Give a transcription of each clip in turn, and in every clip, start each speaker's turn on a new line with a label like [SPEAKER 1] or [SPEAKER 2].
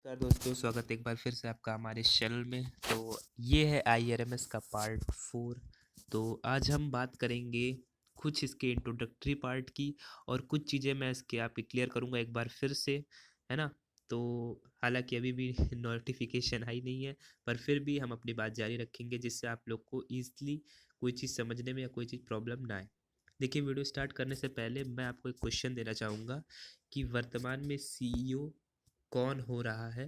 [SPEAKER 1] नमस्कार दोस्तों, स्वागत है एक बार फिर से आपका हमारे इस चैनल में। तो ये है आईआरएमएस का पार्ट 4। तो आज हम बात करेंगे कुछ इसके इंट्रोडक्टरी पार्ट की, और कुछ चीज़ें मैं इसके आप क्लियर करूँगा एक बार फिर से, है ना। तो हालांकि अभी भी नोटिफिकेशन आई नहीं है, पर फिर भी हम अपनी बात जारी रखेंगे जिससे आप लोग को ईजिली कोई चीज़ समझने में या कोई चीज़ प्रॉब्लम ना आए। देखिए, वीडियो स्टार्ट करने से पहले मैं आपको एक क्वेश्चन देना चाहूँगा कि वर्तमान में सीईओ कौन हो रहा है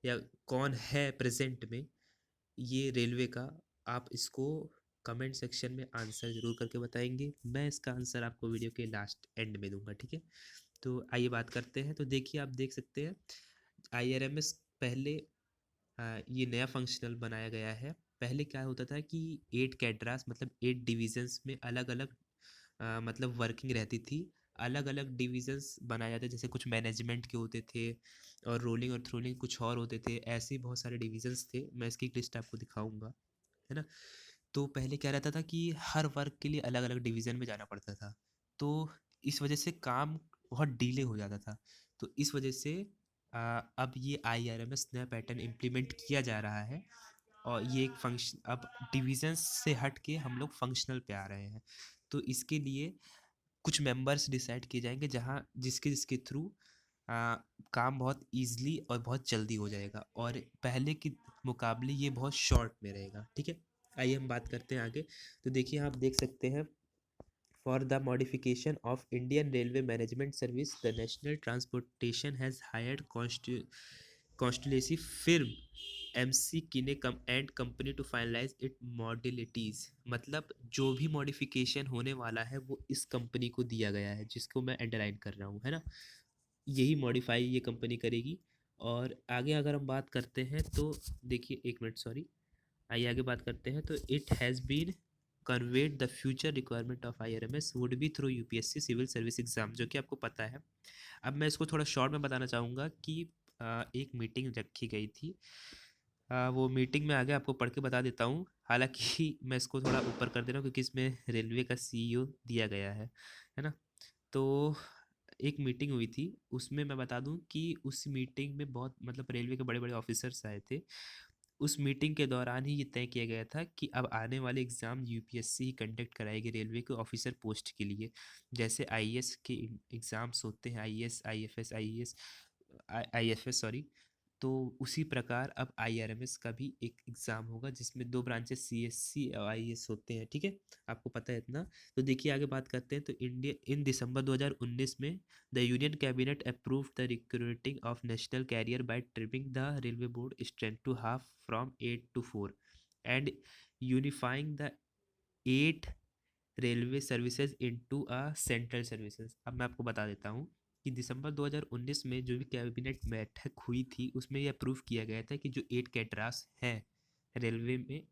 [SPEAKER 1] या कौन है प्रेजेंट में ये रेलवे का। आप इसको कमेंट सेक्शन में आंसर ज़रूर करके बताएंगे। मैं इसका आंसर आपको वीडियो के लास्ट एंड में दूंगा, ठीक है। तो आइए बात करते हैं। तो देखिए, आप देख सकते हैं आईआरएमएस पहले ये नया फंक्शनल बनाया गया है। पहले क्या होता था कि 8 कैडरास मतलब 8 डिविजन्स में अलग अलग मतलब वर्किंग रहती थी। अलग अलग डिविजन्स बनाए जाते, जैसे कुछ मैनेजमेंट के होते थे और रोलिंग और थ्रोलिंग कुछ और होते थे। ऐसे ही बहुत सारे डिविजन्स थे, मैं इसकी एक लिस्ट आपको दिखाऊंगा, है ना। तो पहले क्या रहता था कि हर वर्क के लिए अलग अलग डिवीज़न में जाना पड़ता था। तो इस वजह से काम बहुत डिले हो जाता था। तो इस वजह से अब ये आईआरएमएस नया पैटर्न इम्प्लीमेंट किया जा रहा है, और ये एक फंक्शन अब डिविजन्स से हट के हम लोग फंक्शनल पे आ रहे हैं। तो इसके लिए कुछ मेंबर्स डिसाइड किए जाएंगे, जहाँ जिसके जिसके थ्रू काम बहुत ईजिली और बहुत जल्दी हो जाएगा, और पहले के मुकाबले ये बहुत शॉर्ट में रहेगा, ठीक है। आइए हम बात करते हैं आगे। तो देखिए, आप देख सकते हैं, for the modification of Indian railway management service the national transportation has hired consultancy firm McKinsey come and company to finalize it modalities. मतलब जो भी मॉडिफिकेशन होने वाला है वो इस कंपनी को दिया गया है, जिसको मैं अंडरलाइन कर रहा हूँ, है ना। यही मॉडिफाई ये कंपनी करेगी। और आगे अगर हम बात करते हैं तो देखिए, एक मिनट, सॉरी। आइए आगे बात करते हैं। तो it has been conveyed the future requirement of IRMS would be through UPSC civil service exam, जो कि आपको पता है। अब मैं इसको थोड़ा शॉर्ट में बताना चाहूँगा कि एक मीटिंग रखी गई थी। वो मीटिंग में आगे आपको पढ़ के बता देता हूँ। हालांकि मैं इसको थोड़ा ऊपर कर दे रहा हूँ क्योंकि इसमें रेलवे का सीईओ दिया गया है ना। तो एक मीटिंग हुई थी, उसमें मैं बता दूं कि उस मीटिंग में बहुत मतलब रेलवे के बड़े बड़े ऑफिसर्स आए थे। उस मीटिंग के दौरान ही ये तय किया गया था कि अब आने वाले एग्ज़ाम यूपीएससी ही कंडक्ट कराएगी रेलवे के ऑफिसर पोस्ट के लिए। जैसे आईएएस के एग्ज़ाम्स होते हैं, IAS IFS IAS IFS, sorry. तो उसी प्रकार अब आईआरएमएस का भी एक एग्ज़ाम होगा जिसमें दो ब्रांचेस सीएससी और आईएएस होते हैं, ठीक है। आपको पता है इतना। तो देखिए, आगे बात करते हैं। तो इंडिया इन दिसंबर 2019 में the union cabinet approved the recruiting of national carrier by trimming the railway board strength to half from 8 to 4 and unifying the 8 railway services into a central services. अब मैं आपको बता देता हूँ कि दिसंबर 2019 में जो भी कैबिनेट बैठक हुई थी उसमें यह अप्रूव किया गया था कि जो 8 कैटरास हैं रेलवे में,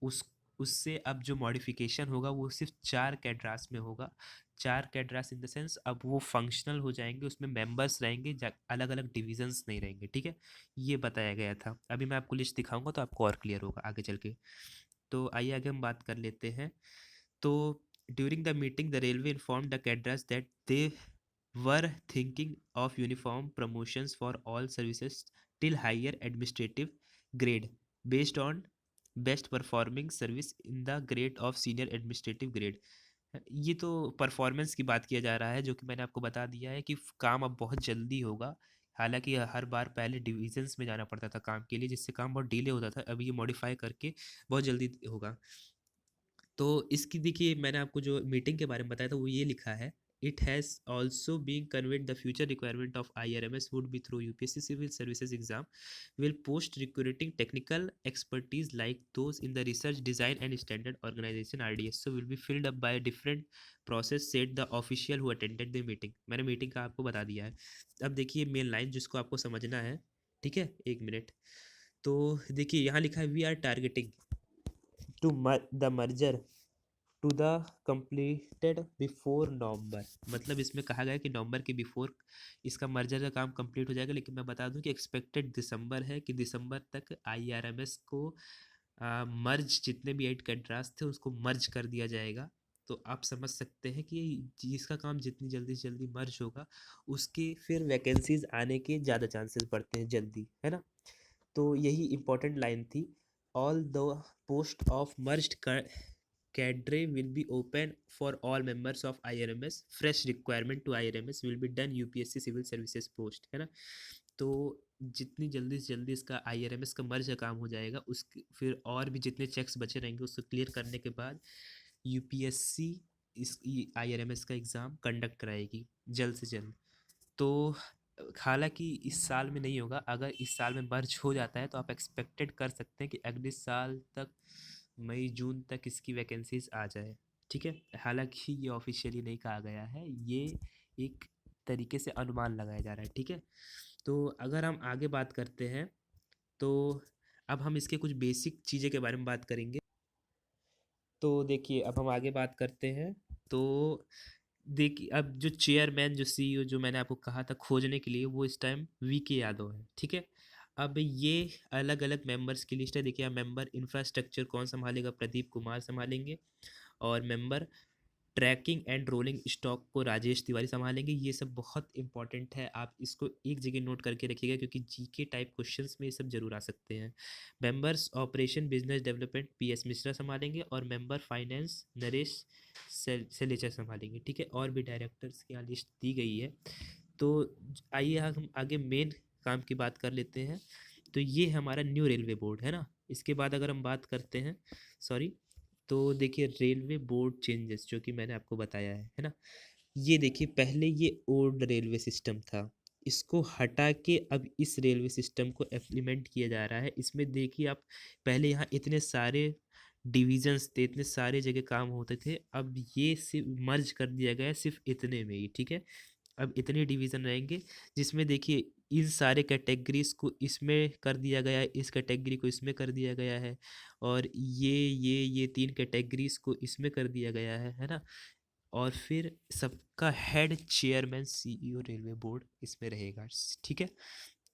[SPEAKER 1] उस उससे अब जो मॉडिफिकेशन होगा वो सिर्फ 4 कैटरास में होगा। 4 कैटरास इन द सेंस अब वो फंक्शनल हो जाएंगे, उसमें मेंबर्स रहेंगे, अलग अलग डिविजन्स नहीं रहेंगे, ठीक है। ये बताया गया था। अभी मैं आपको लिस्ट दिखाऊंगा तो आपको और क्लियर होगा आगे चल के। तो आइए आगे हम बात कर लेते हैं। तो during the meeting the railway inform the cadres that they were thinking of uniform promotions for all services till higher administrative grade based on best performing service in the grade of senior administrative grade. ये तो performance की बात किया जा रहा है, जो कि मैंने आपको बता दिया है कि काम अब बहुत जल्दी होगा। हालांकि हर बार पहले डिविजन्स में जाना पड़ता था काम के लिए, जिससे काम बहुत डिले होता था। अभी ये मॉडिफाई करके बहुत जल्दी होगा। तो इसकी देखिए, मैंने आपको जो मीटिंग के बारे में बताया था वो ये लिखा है। It has also been conveyed the future requirement of IRMS would be through UPSC civil services exam will post recruiting technical expertise like those in the research design and standard organization RDS, so will be filled up by a different process said the official who attended the meeting। मैंने meeting का आपको बता दिया है। अब देखिए main line जिसको आपको समझना है, ठीक है, एक मिनट। तो देखिए, यहाँ लिखा है we are targeting to the merger to the completed before November. मतलब इसमें कहा गया है कि नवंबर के बिफोर इसका मर्जर का काम कंप्लीट हो जाएगा। लेकिन मैं बता दूं कि एक्सपेक्टेड दिसंबर है, कि दिसंबर तक आईआरएमएस को मर्ज जितने भी 8 कंट्रास्ट थे उसको मर्ज कर दिया जाएगा। तो आप समझ सकते हैं कि जिसका काम जितनी जल्दी से जल्दी मर्ज होगा उसके फिर वैकेंसीज आने के ज़्यादा चांसेस बढ़ते हैं जल्दी, है ना। तो यही इम्पोर्टेंट लाइन थी। All the post of merged cadre will be open for all members of IRMS. Fresh requirement to IRMS will be done UPSC civil services post, है ना। तो जितनी जल्दी से जल्दी इसका IRMS का मर्ज का काम हो जाएगा, उसके फिर और भी जितने चेक्स बचे रहेंगे उसको क्लियर करने के बाद UPSC इस IRMS का एग्ज़ाम कंडक्ट कराएगी जल्द से जल्द। तो हालांकि इस साल में नहीं होगा, अगर इस साल में मर्ज हो जाता है तो आप एक्सपेक्टेड कर सकते हैं कि अगले साल तक मई जून तक इसकी वैकेंसीज आ जाए, ठीक है। हालांकि ये ऑफिशियली नहीं कहा गया है, ये एक तरीके से अनुमान लगाया जा रहा है, ठीक है। तो अगर हम आगे बात करते हैं तो अब हम इसके कुछ बेसिक चीज़ें के बारे में बात करेंगे। तो देखिए अब हम आगे बात करते हैं। तो देखिए अब जो चेयरमैन जो CEO जो मैंने आपको कहा था खोजने के लिए, वो इस टाइम VK यादव है, ठीक है। अब ये अलग अलग मेंबर्स की लिस्ट है। देखिए आप मेंबर इंफ्रास्ट्रक्चर कौन संभालेगा, प्रदीप कुमार संभालेंगे। और member tracking and rolling stock को राजेश तिवारी संभालेंगे। ये सब बहुत इंपॉर्टेंट है, आप इसको एक जगह नोट करके रखिएगा क्योंकि GK टाइप क्वेश्चंस में ये सब जरूर आ सकते हैं। Members operation business development PS Mishra संभालेंगे और मेंबर फाइनेंस नरेश सेलेचा संभालेंगे, ठीक है। और भी डायरेक्टर्स की यहाँ लिस्ट दी गई है। तो आइए हम आगे मेन काम की बात कर लेते हैं। तो ये हमारा न्यू रेलवे बोर्ड है ना। इसके बाद अगर हम बात करते हैं, सॉरी, तो देखिए रेलवे बोर्ड चेंजेस जो कि मैंने आपको बताया है ना। ये देखिए पहले ये ओल्ड रेलवे सिस्टम था, इसको हटा के अब इस रेलवे सिस्टम को इम्प्लीमेंट किया जा रहा है। इसमें देखिए आप, पहले यहाँ इतने सारे डिविजन्स थे, इतने सारे जगह काम होते थे, अब ये सिर्फ मर्ज कर दिया गया है सिर्फ इतने में ही, ठीक है। अब इतने डिवीज़न रहेंगे जिसमें देखिए इन सारे कैटेगरीज को इसमें कर दिया गया है, इस कैटेगरी को इसमें कर दिया गया है, और ये 3 कैटेगरीज को इसमें कर दिया गया है ना। और फिर सबका head chairman CEO railway board इसमें रहेगा, ठीक है।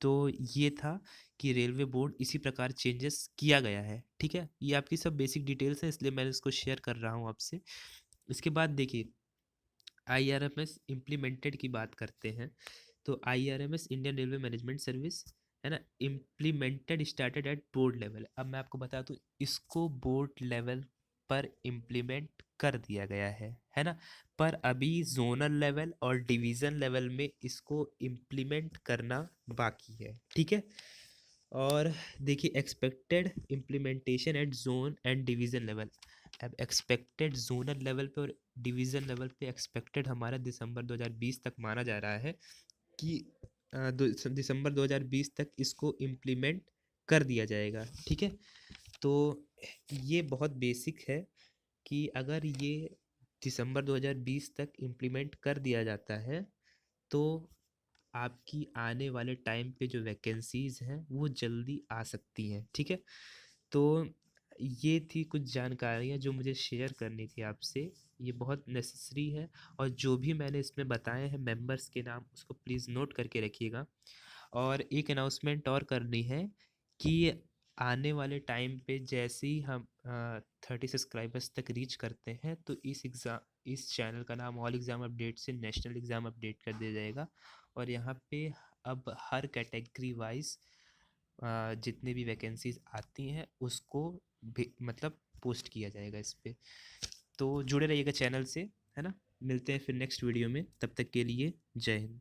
[SPEAKER 1] तो ये था कि रेलवे बोर्ड इसी प्रकार चेंजेस किया गया है, ठीक है। ये आपकी सब बेसिक डिटेल्स हैं इसलिए मैं इसको शेयर कर रहा हूँ आपसे। इसके बाद देखिए IRMS इम्प्लीमेंटेड की बात करते हैं। तो IRMS Indian railway management service, है ना, implemented started at board level. अब मैं आपको बता दूं इसको बोर्ड लेवल पर इम्प्लीमेंट कर दिया गया है ना। पर अभी जोनल लेवल और डिवीज़न लेवल में इसको इम्प्लीमेंट करना बाकी है, ठीक है। और देखिए expected implementation at zone and division level. अब एक्सपेक्टेड जोनल लेवल पे और डिवीज़न लेवल पे एक्सपेक्टेड हमारा दिसंबर 2020 तक माना जा रहा है कि दिसंबर 2020 तक इसको इम्प्लीमेंट कर दिया जाएगा, ठीक है। तो ये बहुत बेसिक है कि अगर ये दिसंबर 2020 तक इम्प्लीमेंट कर दिया जाता है तो आपकी आने वाले टाइम पे जो वैकेंसीज हैं वो जल्दी आ सकती हैं, ठीक है। तो ये थी कुछ जानकारियाँ जो मुझे शेयर करनी थी आपसे, ये बहुत नेसेसरी है। और जो भी मैंने इसमें बताए हैं मेंबर्स के नाम, उसको प्लीज़ नोट करके रखिएगा। और एक अनाउंसमेंट और करनी है कि आने वाले टाइम पे जैसे ही हम 30 सब्सक्राइबर्स तक रीच करते हैं तो इस चैनल का नाम ऑल एग्ज़ाम अपडेट से नेशनल एग्ज़ाम अपडेट कर दिया जाएगा। और यहाँ पे अब हर कैटेगरी वाइज जितने भी वैकेंसीज आती हैं उसको मतलब पोस्ट किया जाएगा इस पे। तो जुड़े रहिएगा चैनल से, है ना। मिलते हैं फिर नेक्स्ट वीडियो में, तब तक के लिए जय हिंद।